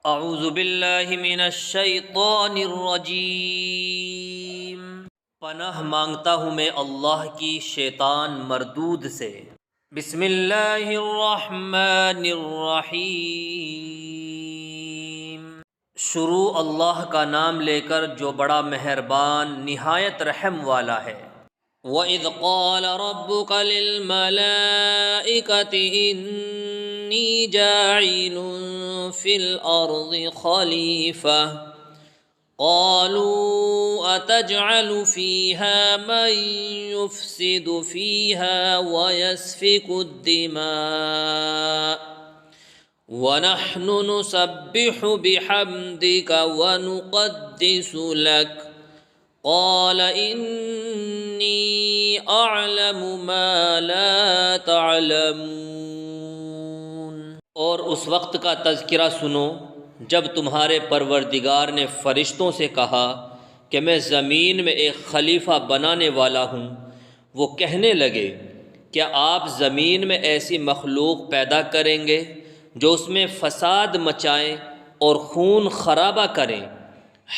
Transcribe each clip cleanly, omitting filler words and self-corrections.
اعوذ باللہ من الشیطان الرجیم، پناہ مانگتا ہوں میں اللہ کی شیطان مردود سے۔ بسم اللہ الرحمن الرحیم، شروع اللہ کا نام لے کر جو بڑا مہربان نہایت رحم والا ہے۔ وَإِذْ قَالَ رَبُّكَ لِلْمَلَائِكَةِ إِنِّي جَاعِلٌ فِي الْأَرْضِ خَلِيفَةً قَالُوا أَتَجْعَلُ فِيهَا مَن يُفْسِدُ فِيهَا وَيَسْفِكُ الدِّمَاءَ وَنَحْنُ نُسَبِّحُ بِحَمْدِكَ وَنُقَدِّسُ لَكَ قَالَ إِنِّي أَعْلَمُ مَا لَا تَعْلَمُونَ۔ اور اس وقت کا تذکرہ سنو جب تمہارے پروردگار نے فرشتوں سے کہا کہ میں زمین میں ایک خلیفہ بنانے والا ہوں۔ وہ کہنے لگے کیا آپ زمین میں ایسی مخلوق پیدا کریں گے جو اس میں فساد مچائیں اور خون خرابہ کریں،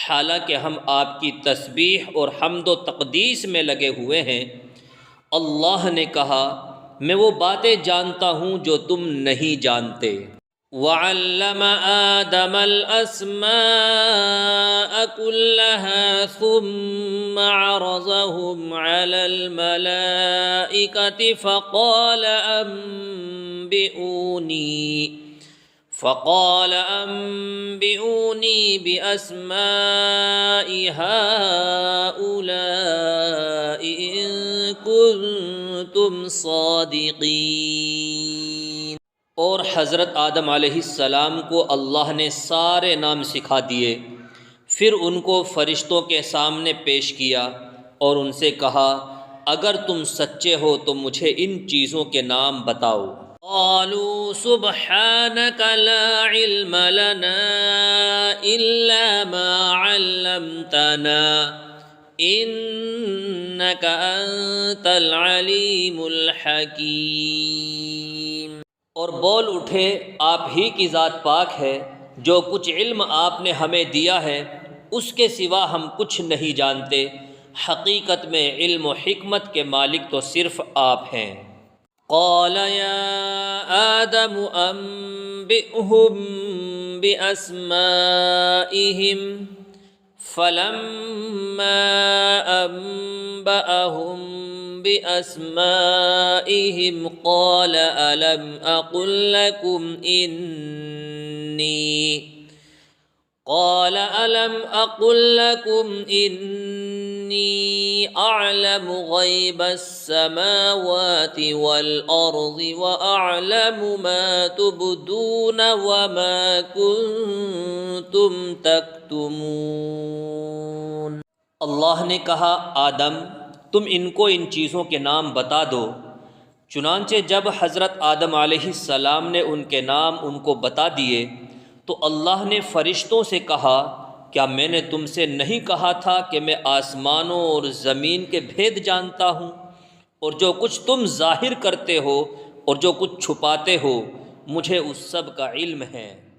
حالانکہ ہم آپ کی تسبیح اور حمد و تقدیس میں لگے ہوئے ہیں۔ اللہ نے کہا میں وہ باتیں جانتا ہوں جو تم نہیں جانتے۔ وَعَلَّمَ آدَمَ الْأَسْمَاءَ كُلَّهَا ثُمَّ عَرَضَهُمْ عَلَى الْمَلَائِكَةِ فقال أنبئوني بأسماء هؤلاء إن كنتم صادقين۔ اور حضرت آدم علیہ السلام کو اللہ نے سارے نام سکھا دیے، پھر ان کو فرشتوں کے سامنے پیش کیا اور ان سے کہا اگر تم سچے ہو تو مجھے ان چیزوں کے نام بتاؤ۔ قالوا سبحانك لا علم لنا إلا ما علمتنا إنك أنت العليم الحكيم۔ اور بول اٹھے آپ ہی کی ذات پاک ہے، جو کچھ علم آپ نے ہمیں دیا ہے اس کے سوا ہم کچھ نہیں جانتے، حقیقت میں علم و حکمت کے مالک تو صرف آپ ہیں۔ قال يا آدم أنبئهم بأسمائهم فلما أنبأهم بأسمائهم قال ألم أقل لكم إني أعلم غيب السماوات والأرض وأعلم ما تبدون وما كنتم تكتمون۔ اللہ نے کہا آدم تم ان کو ان چیزوں کے نام بتا دو۔ چنانچہ جب حضرت آدم علیہ السلام نے ان کے نام ان کو بتا دیے تو اللہ نے فرشتوں سے کہا کیا میں نے تم سے نہیں کہا تھا کہ میں آسمانوں اور زمین کے بھید جانتا ہوں، اور جو کچھ تم ظاہر کرتے ہو اور جو کچھ چھپاتے ہو مجھے اس سب کا علم ہے۔